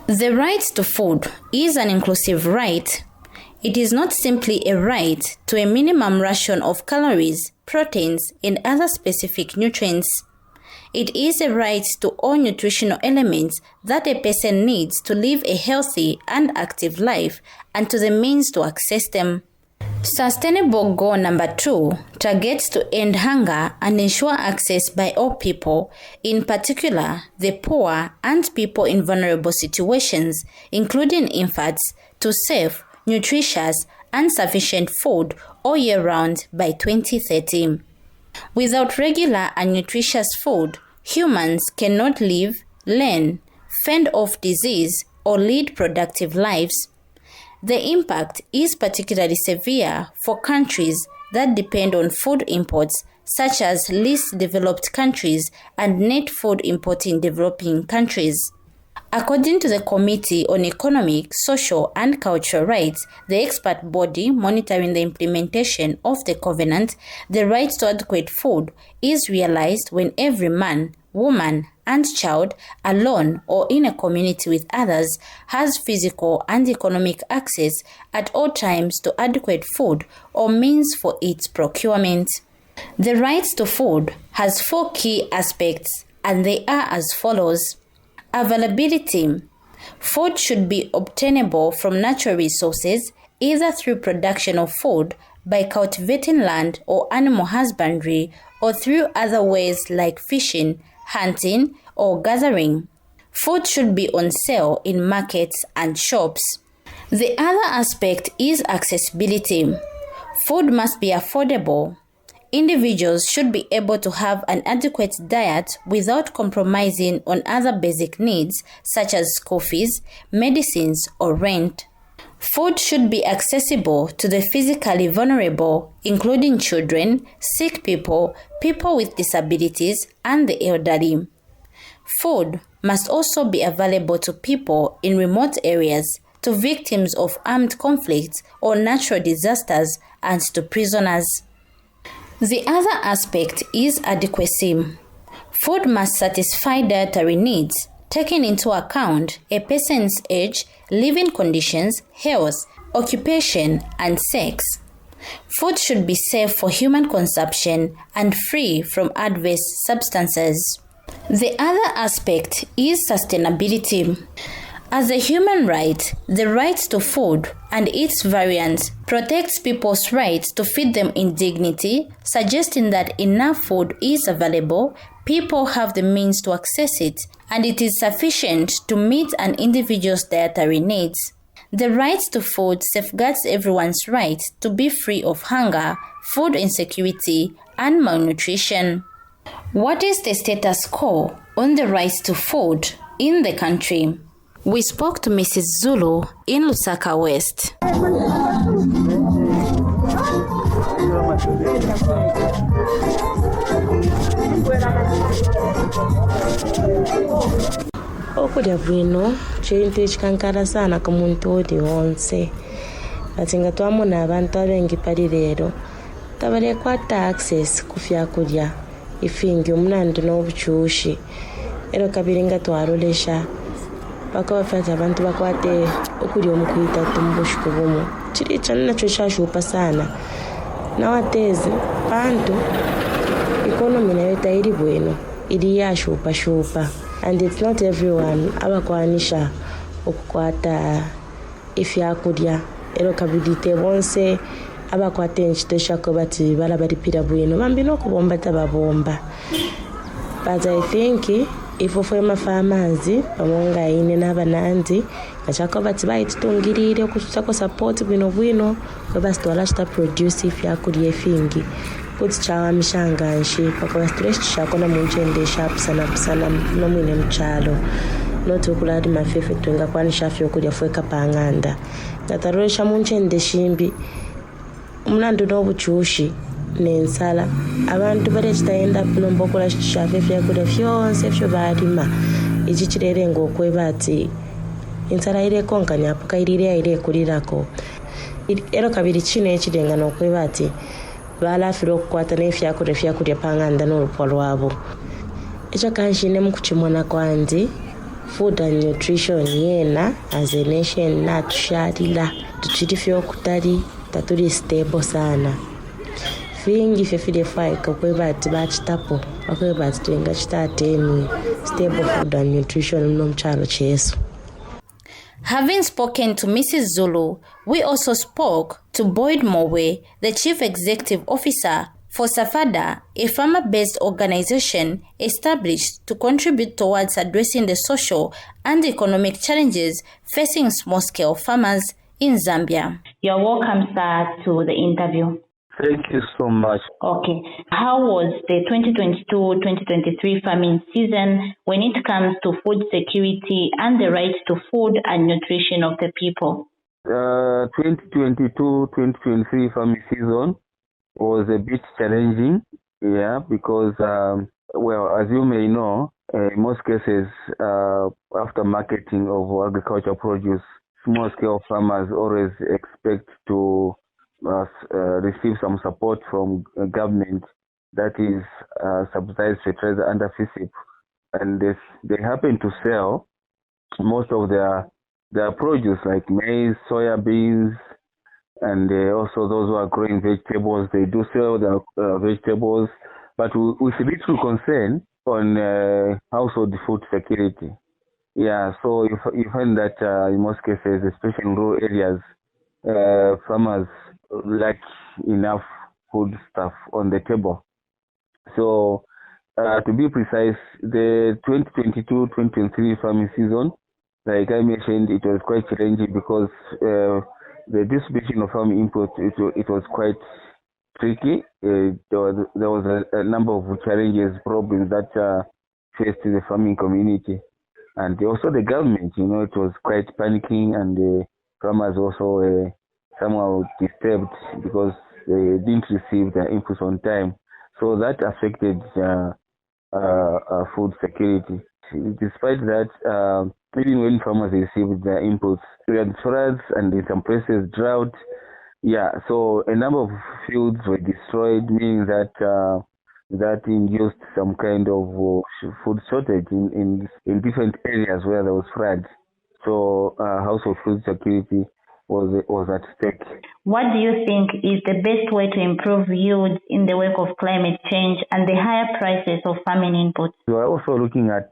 The right to food is an inclusive right. It is not simply a right to a minimum ration of calories, proteins, and other specific nutrients. It is a right to all nutritional elements that a person needs to live a healthy and active life and to the means to access them. Sustainable Goal Number 2 targets to end hunger and ensure access by all people, in particular the poor and people in vulnerable situations, including infants, to safe, nutritious, and sufficient food all year round by 2030. Without regular and nutritious food, humans cannot live, learn, fend off disease, or lead productive lives. The impact is particularly severe for countries that depend on food imports, such as least developed countries and net food importing developing countries. According to the Committee on Economic, Social and Cultural Rights, the expert body monitoring the implementation of the covenant, the right to adequate food is realized when every man, woman, and child, alone or in a community with others, has physical and economic access at all times to adequate food or means for its procurement. The right to food has 4 key aspects, and they are as follows. Availability. Food should be obtainable from natural resources, either through production of food, by cultivating land or animal husbandry, or through other ways like fishing, hunting, or gathering. Food should be on sale in markets and shops. The other aspect is accessibility. Food must be affordable. Individuals should be able to have an adequate diet without compromising on other basic needs such as school fees, medicines, or rent. Food should be accessible to the physically vulnerable, including children, sick people, people with disabilities, and the elderly. Food must also be available to people in remote areas, to victims of armed conflicts or natural disasters, and to prisoners. The other aspect is adequacy. Food must satisfy dietary needs, taking into account a person's age, living conditions, health, occupation, and sex. Food should be safe for human consumption and free from adverse substances. The other aspect is sustainability. As a human right, the right to food and its variants protects people's rights to feed them in dignity, suggesting that enough food is available, people have the means to access it, and it is sufficient to meet an individual's dietary needs. The right to food safeguards everyone's right to be free of hunger, food insecurity, and malnutrition. What is the status quo on the rights to food in the country? We spoke to Mrs. Zulu in Lusaka West. Okudya bwino chintu ekikankara sana ku muntu odi wonse ati nga twamuna abantu abengi pali leero tabalekwata access ku fyakulya ifingi omunandu n'obukyushi ero kabiri nga twarolesha bakabafata abantu bakwate okulya omukuyita tumbushuku bumu kiri kyana nakyo kyashupa sana nawatezi bantu economy nayo tayiri bwino iri yashupa and it's not everyone abakwanisha okukwata ifyakulya ero kabidite bonse abakwata enchitosha ko bati balabaripira bwino bambino okubomba tababomba. But I think if ofema farmers bamonga ine n'abananzi kachako bati bayitungirire okutusako support bwino kwebasitwala chita produce ifyakulya efingi kuti chawa mishanganshi pakaba stress chakona munchende sharp sana no mwine mchalo not okuladi mafefe tunga kwani shafyo kulya fweka panganda ngataroresha munchende shimbi umnandu n'obuchushi nensala abantu bale chitaenda kunombokola shafefe yakulya fyonse fyo balima ichi chirere ngokweba ati insala ile konkanya apakairire ile kulirako ero kabiri chine echidenga nokweba ati balafira okukwata n'efyakulya panganda n'olupwa lwabo ekyo kanshine mu kuchimona kwanzi food and nutrition yena as a nation natushalila tuchiti fyokutali tatuli stable sana fingi fefile faika kwebati bachitapo akwebati tuenga chitateni stable food and nutrition nomchalo cheso. Having spoken to Mrs. Zulu, we also spoke to Boyd Mowe, the Chief Executive Officer for SAFADA, a farmer-based organization established to contribute towards addressing the social and economic challenges facing small-scale farmers in Zambia. You're welcome, sir, to the interview. Thank you so much. Okay. How was the 2022-2023 farming season when it comes to food security and the right to food and nutrition of the people? 2022-2023 farming season was a bit challenging, because, as you may know, in most cases, after marketing of agricultural produce, small-scale farmers always expect to receive some support from government, that is subsidized fertilizer under FISIP, and they happen to sell most of their produce like maize, soya beans, and also those who are growing vegetables. They do sell their vegetables, but with little concern on household food security. So you find that in most cases, especially in rural areas, farmers lack enough food stuff on the table. So to be precise, the 2022-2023 farming season, like I mentioned, it was quite challenging because the distribution of farm inputs, it was quite tricky. There was a number of challenges, problems that faced the farming community. And also the government, it was quite panicking, and the farmers also somehow disturbed because they didn't receive their inputs on time. So that affected food security. Despite that, even when farmers received their inputs, we had floods and in some places drought. So a number of fields were destroyed, meaning that that induced some kind of food shortage in different areas where there was flood. So household food security was at stake. What do you think is the best way to improve yields in the wake of climate change and the higher prices of farming inputs? We are also looking at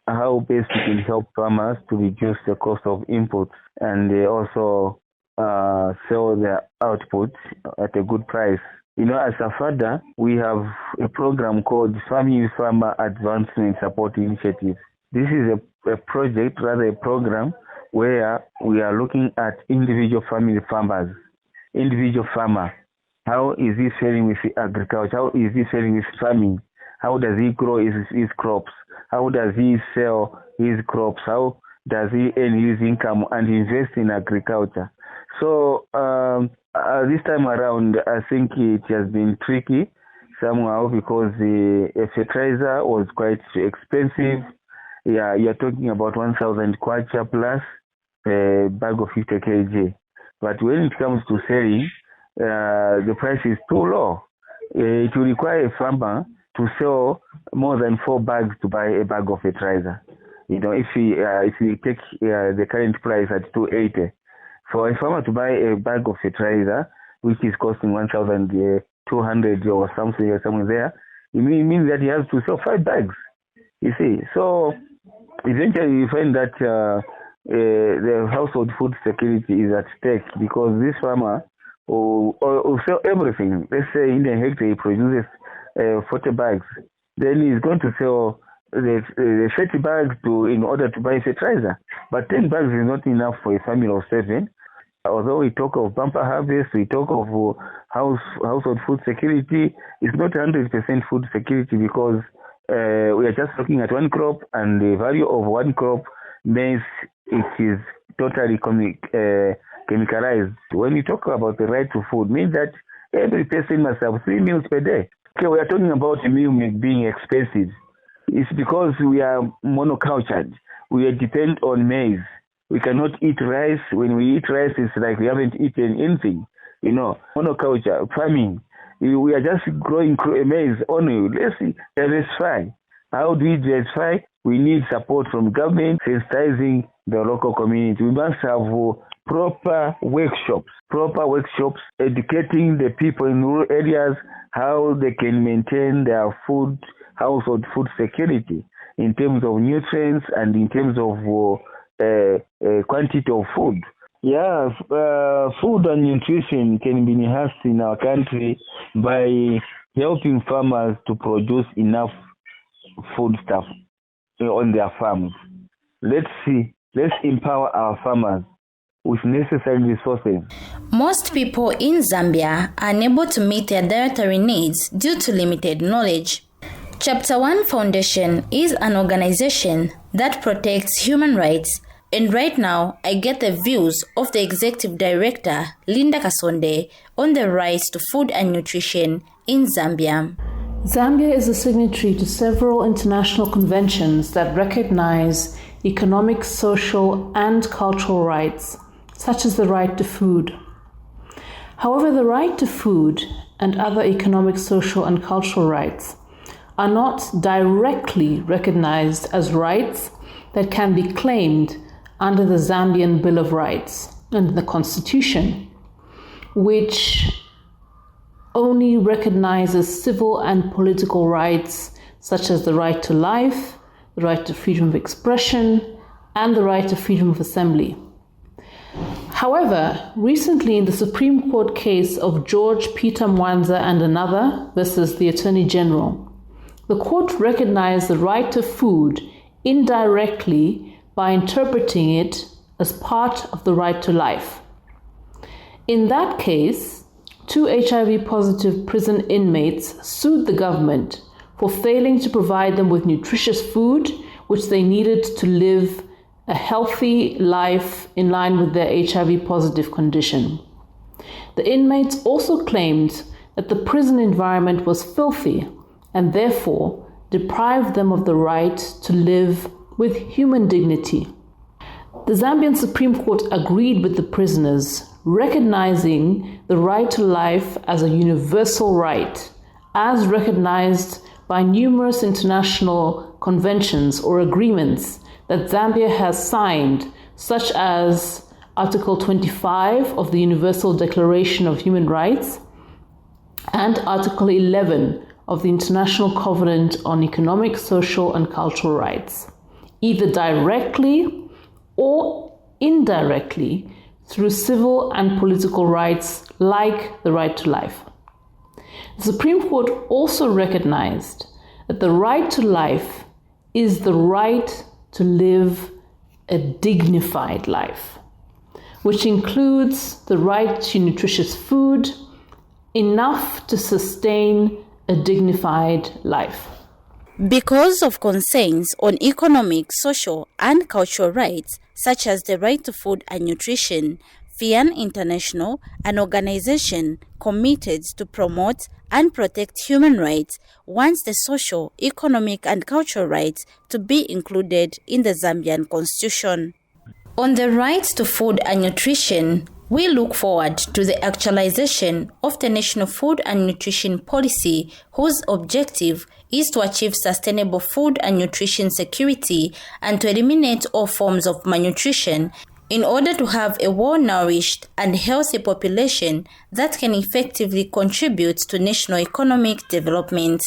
how best we can help farmers to reduce the cost of inputs, and also sell their output at a good price. As a FADA, we have a program called Farmer Advancement Support Initiative. This is a project, rather a program, where we are looking at individual family farmers. Individual farmer, how is he faring with agriculture? How is he faring with farming? How does he grow his crops? How does he sell his crops? How does he earn his income and invest in agriculture? So this time around, I think it has been tricky somehow because the fertilizer was quite expensive. You're talking about 1,000 kwacha plus a bag of 50 kg. But when it comes to selling, the price is too low. It will require a farmer to sell more than 4 bags to buy a bag of fertilizer. If we take the current price at 280, for a farmer to buy a bag of fertilizer, which is costing 1,200 or somewhere there, it means that he has to sell 5 bags. You see, so eventually you find that the household food security is at stake because this farmer will sell everything. Let's say in a hectare he produces 40 bags, then he's going to sell the 30 bags in order to buy fertilizer. But 10 bags is not enough for a family of 7. Although we talk of bumper harvest, we talk of household food security, it's not 100% food security because we are just looking at one crop, and the value of one crop means it is totally chemicalized. When you talk about the right to food, means that every person must have 3 meals per day. Okay, we are talking about a meal being expensive. It's because we are monocultured. We are dependent on maize. We cannot eat rice. When we eat rice, it's like we haven't eaten anything. Monoculture, farming. We are just growing maize only. Let's diversify. How do we diversify? We need support from government, sensitizing the local community. We must have proper workshops, educating the people in rural areas how they can maintain their household food security in terms of nutrients and in terms of quantity of food. Yeah, food and nutrition can be enhanced in our country by helping farmers to produce enough foodstuff on their farms. Let's empower our farmers with necessary resources. Most people in Zambia are unable to meet their dietary needs due to limited knowledge. Chapter 1 Foundation is an organization that protects human rights, and right now I get the views of the Executive Director, Linda Kasonde, on the rights to food and nutrition in Zambia. Zambia is a signatory to several international conventions that recognize economic, social, and cultural rights, such as the right to food. However, the right to food and other economic, social, and cultural rights are not directly recognized as rights that can be claimed under the Zambian Bill of Rights and the Constitution, which only recognizes civil and political rights such as the right to life, the right to freedom of expression, and the right to freedom of assembly. However, recently in the Supreme Court case of George Peter Mwanza and another versus the Attorney General, the court recognized the right to food indirectly by interpreting it as part of the right to life. In that case, 2 HIV-positive prison inmates sued the government for failing to provide them with nutritious food which they needed to live a healthy life in line with their HIV-positive condition. The inmates also claimed that the prison environment was filthy and therefore deprived them of the right to live with human dignity. The Zambian Supreme Court agreed with the prisoners, recognizing the right to life as a universal right, as recognized by numerous international conventions or agreements that Zambia has signed, such as Article 25 of the Universal Declaration of Human Rights and Article 11 of the International Covenant on Economic, Social, and Cultural Rights, either directly or indirectly through civil and political rights like the right to life. The Supreme Court also recognized that the right to life is the right to live a dignified life, which includes the right to nutritious food, enough to sustain a dignified life. Because of concerns on economic, social, and cultural rights, such as the right to food and nutrition, FIAN International, an organization committed to promote and protect human rights, wants the social, economic, and cultural rights to be included in the Zambian Constitution. On the right to food and nutrition, we look forward to the actualization of the National Food and Nutrition Policy, whose objective is to achieve sustainable food and nutrition security and to eliminate all forms of malnutrition in order to have a well-nourished and healthy population that can effectively contribute to national economic development.